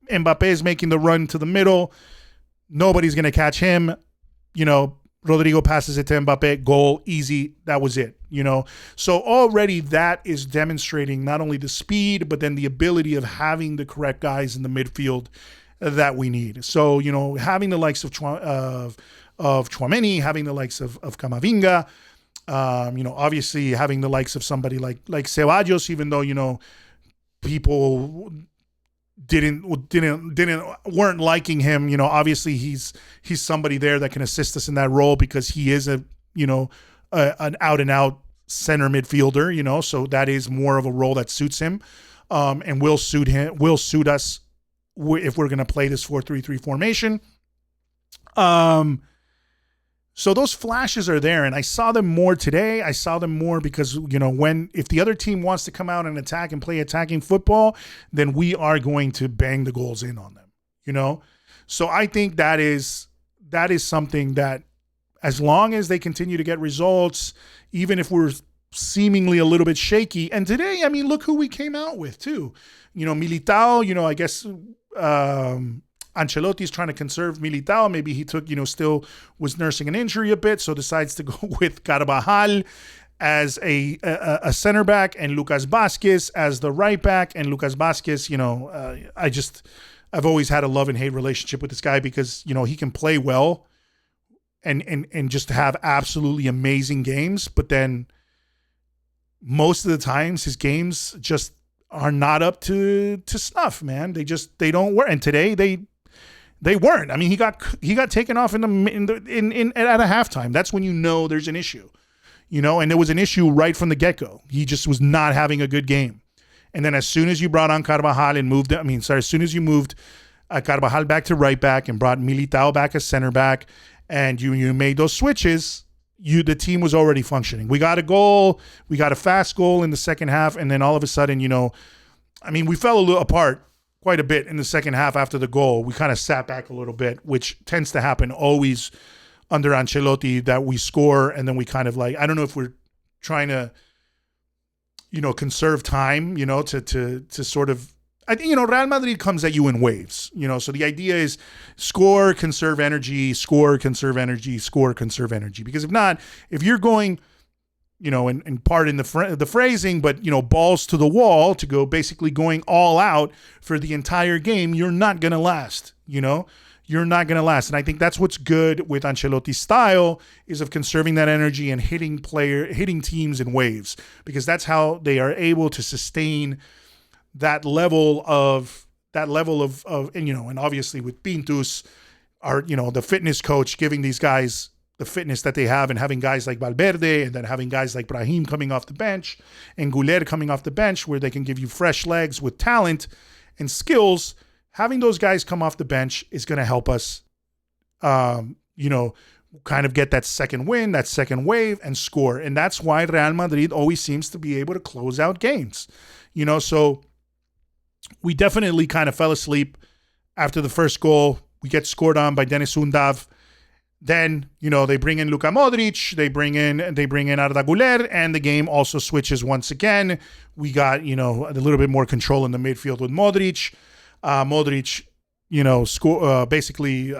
Mbappé is making the run to the middle. Nobody's going to catch him. Rodrygo passes it to Mbappé. Goal, easy. That was it. So already that is demonstrating not only the speed, but then the ability of having the correct guys in the midfield that we need. So, having the likes of Tchouaméni, having the likes of Camavinga, obviously having the likes of somebody like Ceballos, even though, people weren't liking him, obviously he's somebody there that can assist us in that role, because he is an out and out center midfielder, so that is more of a role that suits him, and will suit us if we're going to play this 4-3-3 formation. So those flashes are there, and I saw them more today. I saw them more because, if the other team wants to come out and attack and play attacking football, then we are going to bang the goals in on them, So I think that is something that, as long as they continue to get results, even if we're seemingly a little bit shaky. And today, I mean, look who we came out with too. Militao, I guess Ancelotti's trying to conserve Militao. Maybe he took, still was nursing an injury a bit, so decides to go with Carvajal as a center back and Lucas Vázquez as the right back. And Lucas Vázquez, I've always had a love and hate relationship with this guy because, he can play well and just have absolutely amazing games. But then most of the times his games just are not up to snuff, man. They don't work. And today they weren't. I mean, he got taken off at a halftime. That's when there's an issue. And there was an issue right from the get-go. He just was not having a good game. And then as soon as you brought on Carvajal and as soon as you moved Carvajal back to right back and brought Militao back as center back, and you made those switches, the team was already functioning. We got a goal. We got a fast goal in the second half, and then all of a sudden, we fell apart quite a bit in the second half after the goal. We kind of sat back a little bit, which tends to happen always under Ancelotti, that we score and then we kind of I don't know if we're trying to, conserve time, to sort of, I think, Real Madrid comes at you in waves, so the idea is score, conserve energy, score, conserve energy, score, conserve energy. Because if you're going, and pardon the phrasing, but, balls to the wall to go basically going all out for the entire game, you're not going to last, You're not going to last. And I think that's what's good with Ancelotti's style is of conserving that energy and hitting teams in waves, because that's how they are able to sustain that level of and obviously with Pintus, the fitness coach giving these guys the fitness that they have and having guys like Valverde and then having guys like Brahim coming off the bench and Güler coming off the bench where they can give you fresh legs with talent and skills. Having those guys come off the bench is going to help us, kind of get that second win, that second wave, and score. And that's why Real Madrid always seems to be able to close out games. So we definitely kind of fell asleep after the first goal. We get scored on by Denis Undav. Then, they bring in Luka Modric, they bring in Arda Güler, and the game also switches once again. We got, a little bit more control in the midfield with Modric. Modric, basically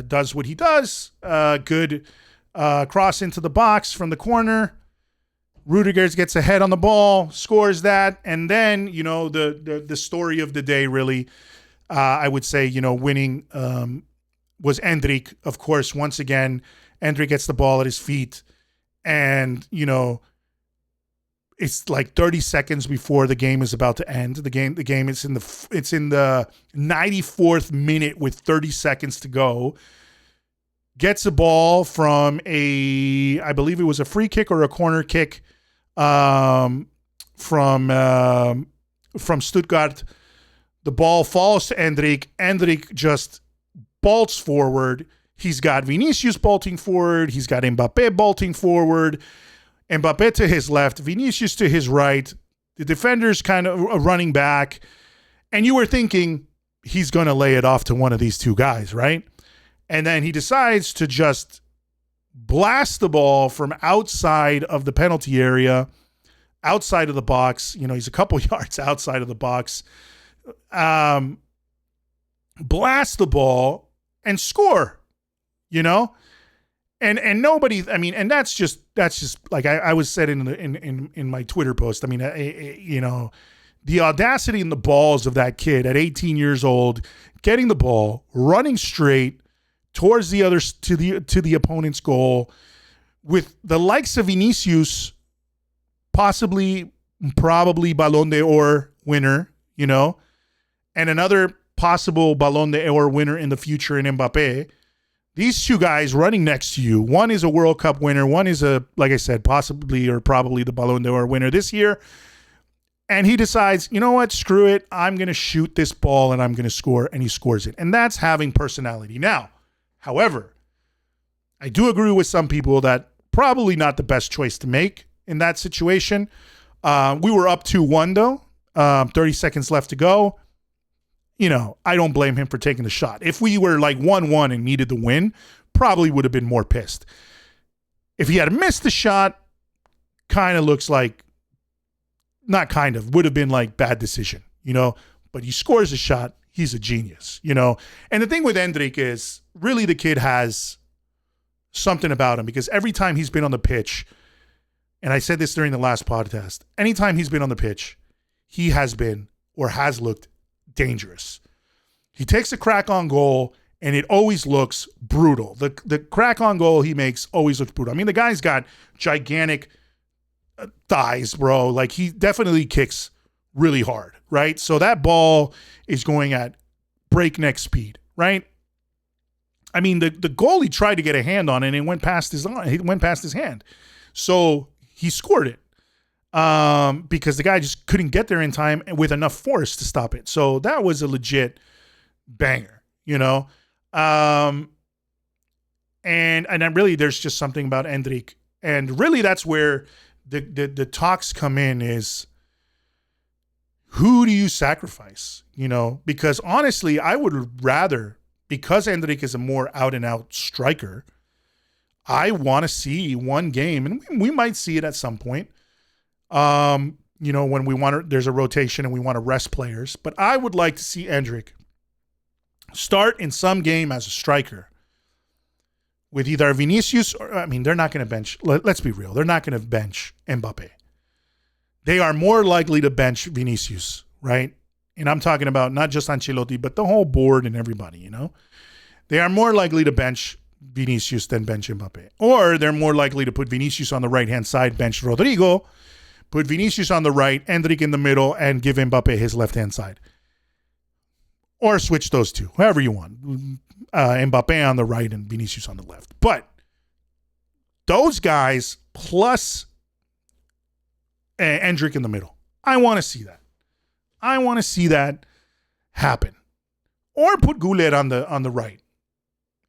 does what he does. Good cross into the box from the corner. Rodrygo gets ahead on the ball, scores that, and then the story of the day really, I would say, winning was Endrick. Of course, once again, Endrick gets the ball at his feet, and it's like 30 seconds before the game is about to end. The game is in the 94th minute with 30 seconds to go. Gets a ball from I believe it was a free kick or a corner kick from Stuttgart. The ball falls to Endrick. Endrick just bolts forward. He's got Vinicius bolting forward. He's got Mbappé bolting forward. Mbappé to his left, Vinicius to his right, the defender's kind of running back, and you were thinking he's going to lay it off to one of these two guys, right? And then he decides to just blast the ball from outside of the penalty area, outside of the box. He's a couple yards outside of the box. Blast the ball and score, And nobody, and that's just like I was said in my Twitter post. The audacity and the balls of that kid at 18 years old, getting the ball, running straight towards the others to the opponent's goal, with the likes of Vinicius, probably Ballon d'Or winner, and another possible Ballon d'Or winner in the future in Mbappé. These two guys running next to you, one is a World Cup winner, one is like I said, possibly or probably the Ballon d'Or winner this year. And he decides, you know what, screw it. I'm going to shoot this ball and I'm going to score. And he scores it. And that's having personality. Now, however, I do agree with some people that probably not the best choice to make in that situation. We were up 2-1 though, 30 seconds left to go. I don't blame him for taking the shot. If we were like 1-1 and needed the win, probably would have been more pissed. If he had missed the shot, kind of looks like, not kind of, would have been like bad decision, but he scores a shot. He's a genius, And the thing with Endrick is really the kid has something about him, because every time he's been on the pitch, and I said this during the last podcast, anytime he's been on the pitch, he has been or has looked dangerous. He takes a crack on goal and it always looks brutal. The crack on goal he makes always looks brutal. I mean, the guy's got gigantic thighs, bro. Like, he definitely kicks really hard, right? So that ball is going at breakneck speed, right? I mean, the goalie tried to get a hand on it and it went past his arm. It went past his hand. So he scored it because the guy just couldn't get there in time with enough force to stop it. So that was a legit banger, and then really there's just something about Endrick. And really that's where the talks come in, is who do you sacrifice? Because honestly, I would rather, because Endrick is a more out-and-out striker, I want to see one game, and we might see it at some point, when we want to, there's a rotation and we want to rest players. But I would like to see Endrick start in some game as a striker with either Vinicius or, I mean, they're not going to bench. Let's be real. They're not going to bench Mbappé. They are more likely to bench Vinicius, right? And I'm talking about not just Ancelotti, but the whole board and everybody, They are more likely to bench Vinicius than bench Mbappé. Or they're more likely to put Vinicius on the right-hand side, bench Rodrygo, put Vinicius on the right, Endrick in the middle, and give Mbappé his left-hand side. Or switch those two, however you want. Mbappé on the right and Vinicius on the left. But those guys plus Endrick in the middle. I want to see that. I want to see that happen. Or put Goulet on the right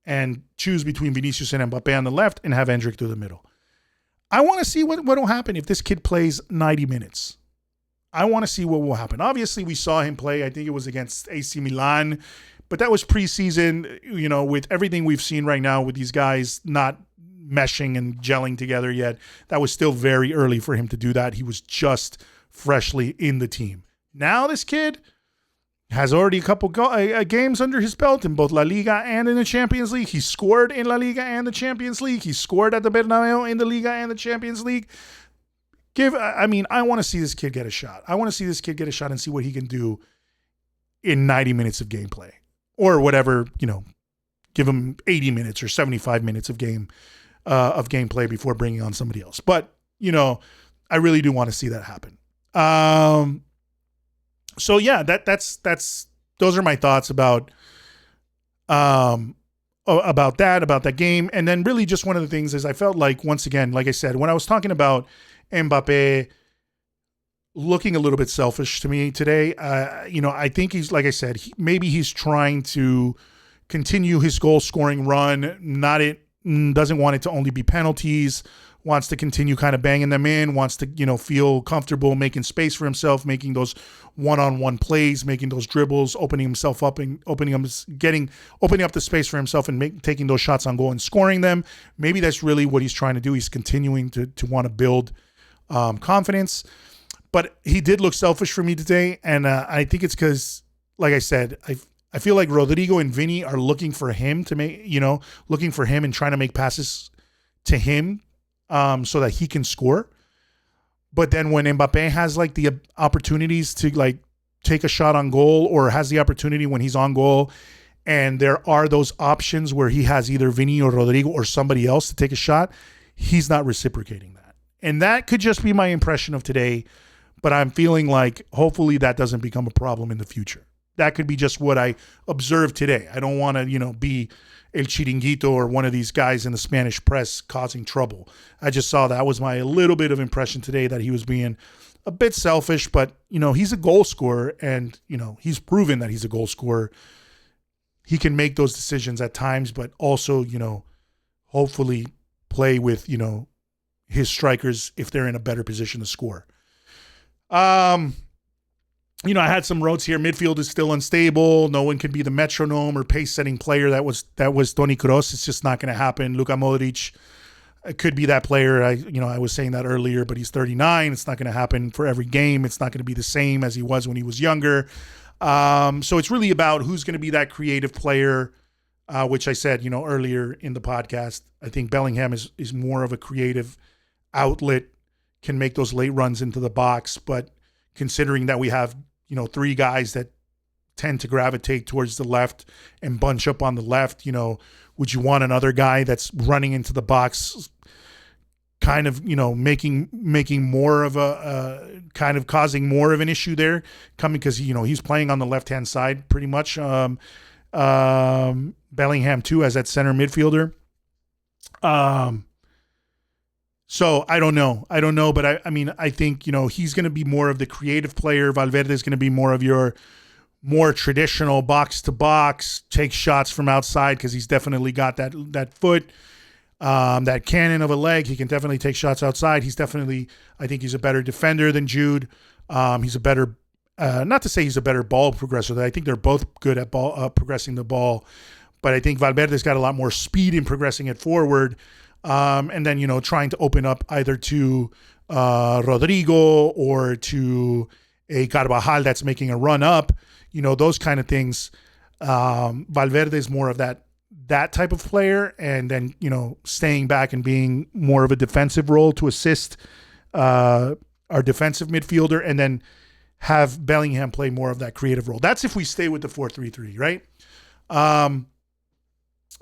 and choose between Vinicius and Mbappé on the left and have Endrick through the middle. I want to see what will happen if this kid plays 90 minutes. I want to see what will happen. Obviously, we saw him play, I think it was against AC Milan, but that was preseason, with everything we've seen right now with these guys not meshing and gelling together yet. That was still very early for him to do that. He was just freshly in the team. Now this kid has already a couple games under his belt in both La Liga and in the Champions League. He scored in La Liga and the Champions League. He scored at the Bernabeu in the Liga and the Champions League. I want to see this kid get a shot. I want to see this kid get a shot and see what he can do in 90 minutes of gameplay or whatever, give him 80 minutes or 75 minutes of gameplay before bringing on somebody else. But, I really do want to see that happen. So yeah, that's those are my thoughts about that game. And then really just one of the things is I felt like, once again, like I said, when I was talking about Mbappé looking a little bit selfish to me today, I think he's, like I said, maybe he's trying to continue his goal scoring run, doesn't want it to only be penalties, wants to continue kind of banging them in, wants to, feel comfortable making space for himself, making those one-on-one plays, making those dribbles, opening himself up and opening up the space for himself and taking those shots on goal and scoring them. Maybe that's really what he's trying to do. He's continuing to want to build confidence. But he did look selfish for me today, and I think it's because, like I said, I feel like Rodrygo and Vini are looking for him to make, looking for him and trying to make passes to him so that he can score. But then when Mbappé has like the opportunities to like take a shot on goal, or has the opportunity when he's on goal, and there are those options where he has either Vini or Rodrygo or somebody else to take a shot, he's not reciprocating that. And that could just be my impression of today, but I'm feeling like hopefully that doesn't become a problem in the future. That could be just what I observed today. I don't want to, be El Chiringuito or one of these guys in the Spanish press causing trouble. I just saw that was my little bit of impression today, that he was being a bit selfish, but, he's a goal scorer, and, he's proven that he's a goal scorer. He can make those decisions at times, but also, hopefully play with, his strikers if they're in a better position to score. I had some notes here. Midfield is still unstable. No one can be the metronome or pace-setting player that was Toni Kroos. It's just not going to happen. Luka Modric it could be that player. I was saying that earlier, but he's 39. It's not going to happen for every game. It's not going to be the same as he was when he was younger. So it's really about who's going to be that creative player, which I said, earlier in the podcast. I think Bellingham is more of a creative outlet, can make those late runs into the box. But considering that we have, three guys that tend to gravitate towards the left and bunch up on the left, would you want another guy that's running into the box, kind of, making more of a kind of causing more of an issue there, coming because he's playing on the left-hand side pretty much. Bellingham too as that center midfielder. So I don't know, but I think he's going to be more of the creative player. Valverde is going to be more of your more traditional box to box, take shots from outside because he's definitely got that foot, that cannon of a leg. He can definitely take shots outside. I think he's a better defender than Jude. He's a better, not to say he's a better ball progressor. I think they're both good at progressing the ball, but I think Valverde's got a lot more speed in progressing it forward. And then, trying to open up either to Rodrygo or to a Carvajal that's making a run up, those kind of things. Valverde is more of that type of player, and then, staying back and being more of a defensive role to assist our defensive midfielder, and then have Bellingham play more of that creative role. That's if we stay with the 4-3-3, right?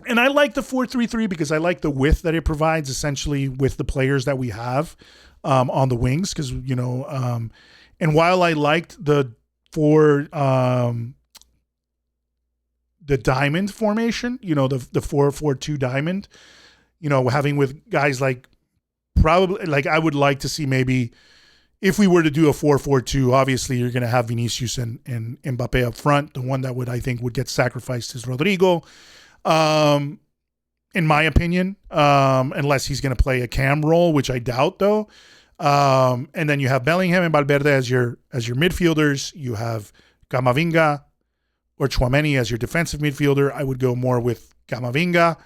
And I like the 4-3-3 because I like the width that it provides essentially with the players that we have on the wings. Because, and while I liked the diamond formation, the 4-4-2 diamond, having with guys I would like to see maybe if we were to do a 4-4-2, obviously you're going to have Vinicius and Mbappé up front. The one that I think would get sacrificed is Rodrygo. In my opinion, unless he's going to play a cam role, which I doubt though. And then you have Bellingham and Valverde as your midfielders. You have Camavinga or Tchouaméni as your defensive midfielder. I would go more with Camavinga,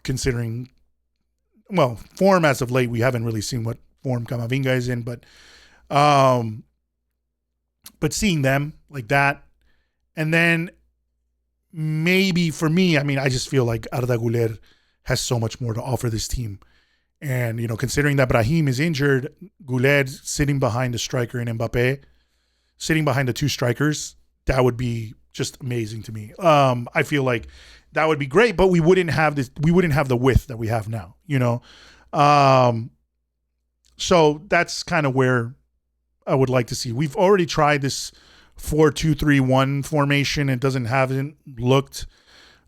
considering, form as of late. We haven't really seen what form Camavinga is in, but seeing them like that. And then maybe for me, I just feel like Arda Güler has so much more to offer this team. And, considering that Brahim is injured, Güler sitting behind the striker and Mbappé, sitting behind the two strikers, that would be just amazing to me. I feel like that would be great, but we wouldn't have the width that we have now, So that's kind of where I would like to see. We've already tried this 4-2-3-1 formation. It hasn't looked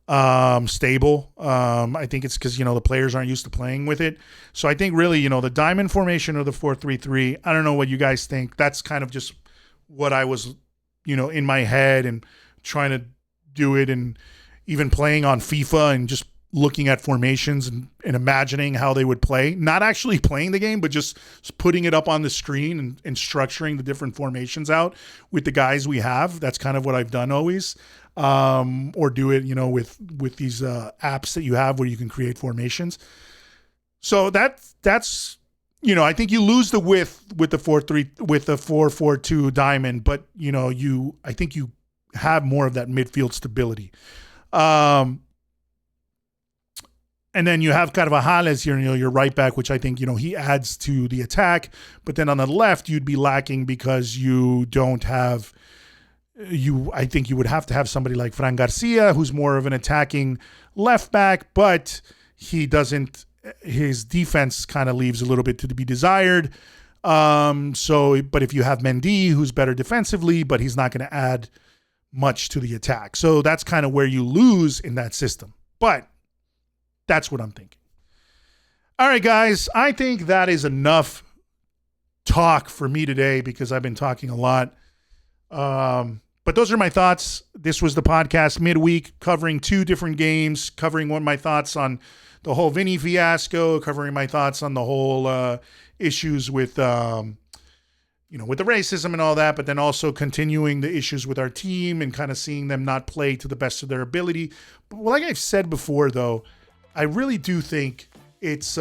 stable. I think it's because, the players aren't used to playing with it. So I think really, the diamond formation or the 4-3-3, I don't know what you guys think. That's kind of just what I was, in my head and trying to do it, and even playing on FIFA and just looking at formations and imagining how they would play, not actually playing the game, but just putting it up on the screen and structuring the different formations out with the guys we have. That's kind of what I've done always. Or do it, with these apps that you have where you can create formations. So that's I think you lose the width with the 4-4-2 diamond, but I think you have more of that midfield stability. And then you have Carvajal as your right back, which I think, he adds to the attack. But then on the left, you'd be lacking because you don't have I think you would have to have somebody like Fran Garcia, who's more of an attacking left back, but his defense kind of leaves a little bit to be desired. But if you have Mendy, who's better defensively, but he's not going to add much to the attack. So that's kind of where you lose in that system. But that's what I'm thinking. All right, guys, I think that is enough talk for me today because I've been talking a lot. But those are my thoughts. This was the podcast midweek, covering two different games, covering my thoughts on the whole Vini fiasco, covering my thoughts on the whole issues with, with the racism and all that, but then also continuing the issues with our team and kind of seeing them not play to the best of their ability. But like I've said before, though, I really do think it's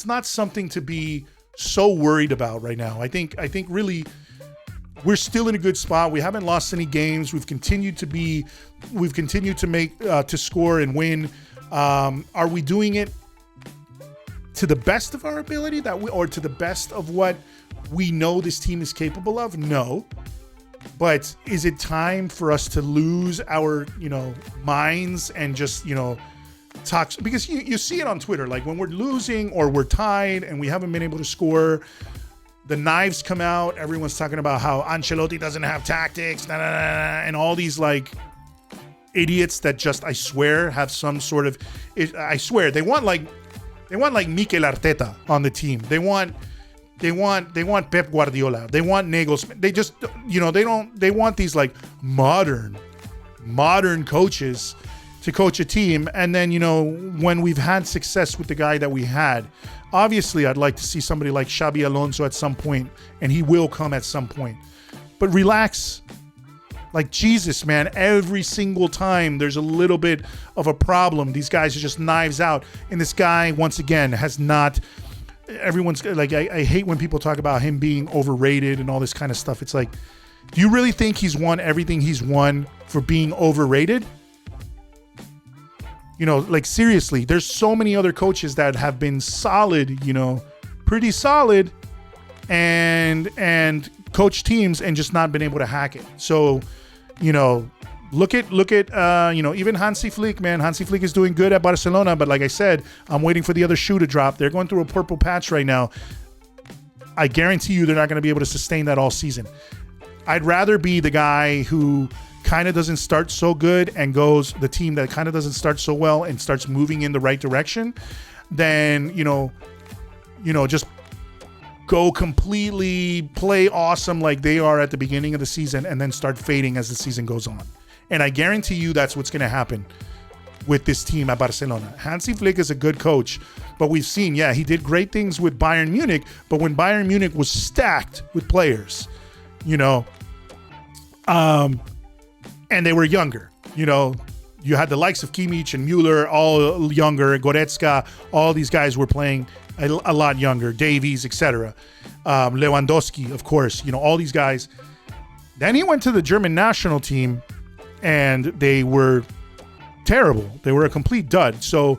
not something to be so worried about right now. I think really we're still in a good spot. We haven't lost any games. We've continued to make to score and win. Are we doing it to the best of our ability or to the best of what we know this team is capable of? No. But is it time for us to lose our, minds and just, talk? Because you see it on Twitter, like when we're losing or we're tied and we haven't been able to score, the knives come out. Everyone's talking about how Ancelotti doesn't have tactics, and all these like idiots that just, I swear, have some sort of, I swear, they want like Mikel Arteta on the team. They want Pep Guardiola. They want Nagelsmann. They just, they want these like modern coaches to coach a team. And then, when we've had success with the guy that we had, obviously I'd like to see somebody like Xabi Alonso at some point, and he will come at some point. But relax. Like, Jesus, man, every single time there's a little bit of a problem, these guys are just knives out. And this guy, once again, has not... Everyone's like, I hate when people talk about him being overrated and all this kind of stuff. It's like, do you really think he's won everything he's won for being overrated? Like, seriously, there's so many other coaches that have been solid, pretty solid, and coach teams and just not been able to hack it. So, look at even Hansi Flick, man. Hansi Flick is doing good at Barcelona, but like I said, I'm waiting for the other shoe to drop. They're going through a purple patch right now. I guarantee you they're not going to be able to sustain that all season. I'd rather be the guy who kind of doesn't start so good and goes the team that kind of doesn't start so well and starts moving in the right direction than, just go completely play awesome like they are at the beginning of the season and then start fading as the season goes on. And I guarantee you that's what's going to happen with this team at Barcelona. Hansi Flick is a good coach, but we've seen, he did great things with Bayern Munich, but when Bayern Munich was stacked with players, and they were younger, you had the likes of Kimmich and Müller, all younger, Goretzka, all these guys were playing a lot younger, Davies, etc. Lewandowski, of course, all these guys. Then he went to the German national team and they were terrible. They were a complete dud. So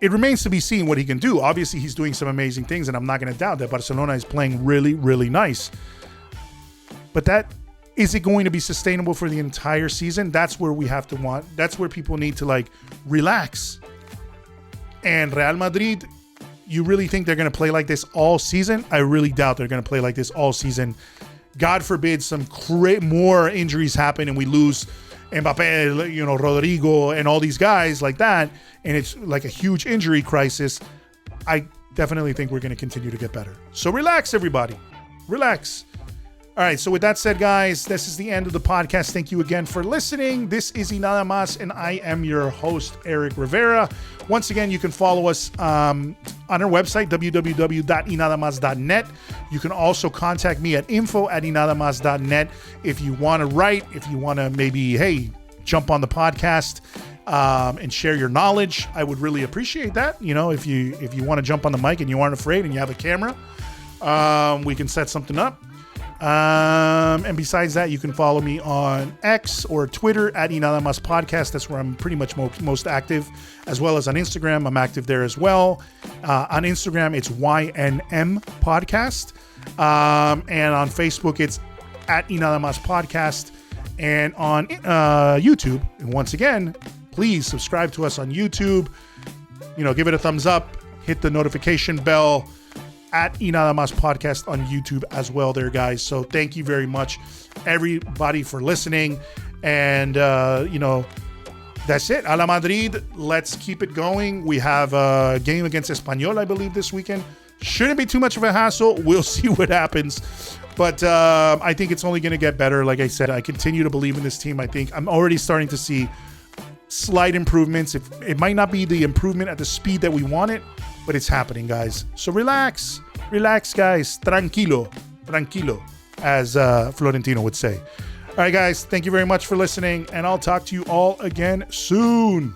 it remains to be seen what he can do. Obviously, he's doing some amazing things, and I'm not going to doubt that Barcelona is playing really, really nice. But is it going to be sustainable for the entire season? That's where that's where people need to relax. And Real Madrid, you really think they're going to play like this all season? I really doubt they're going to play like this all season. God forbid some more injuries happen and we lose Mbappé, Rodrygo, and all these guys like that, and it's like a huge injury crisis. I definitely think we're going to continue to get better. So relax, everybody. Relax. All right, so with that said, guys, this is the end of the podcast. Thank you again for listening. This is Y Nada Más, and I am your host, Eric Rivera. Once again, you can follow us on our website, www.inadamas.net. You can also contact me at info@inadamas.net if you want to write, if you want to maybe, jump on the podcast and share your knowledge. I would really appreciate that. If you want to jump on the mic and you aren't afraid and you have a camera, we can set something up. And besides that, you can follow me on X or Twitter at Y Nada Más Podcast. That's where I'm pretty much most active, as well as on Instagram. I'm active there as well. On Instagram, it's YNM Podcast. And on Facebook, it's at Y Nada Más Podcast. And on YouTube, and once again, please subscribe to us on YouTube. Give it a thumbs up, hit the notification bell. At Y Nada Más Podcast on YouTube as well there, guys. So thank you very much, everybody, for listening. And, that's it. A la Madrid. Let's keep it going. We have a game against Espanyol, I believe, this weekend. Shouldn't be too much of a hassle. We'll see what happens. But I think it's only going to get better. Like I said, I continue to believe in this team. I think I'm already starting to see slight improvements. It might not be the improvement at the speed that we want it, but it's happening, guys. So relax, guys. Tranquilo, as Florentino would say. All right, guys, thank you very much for listening, and I'll talk to you all again soon.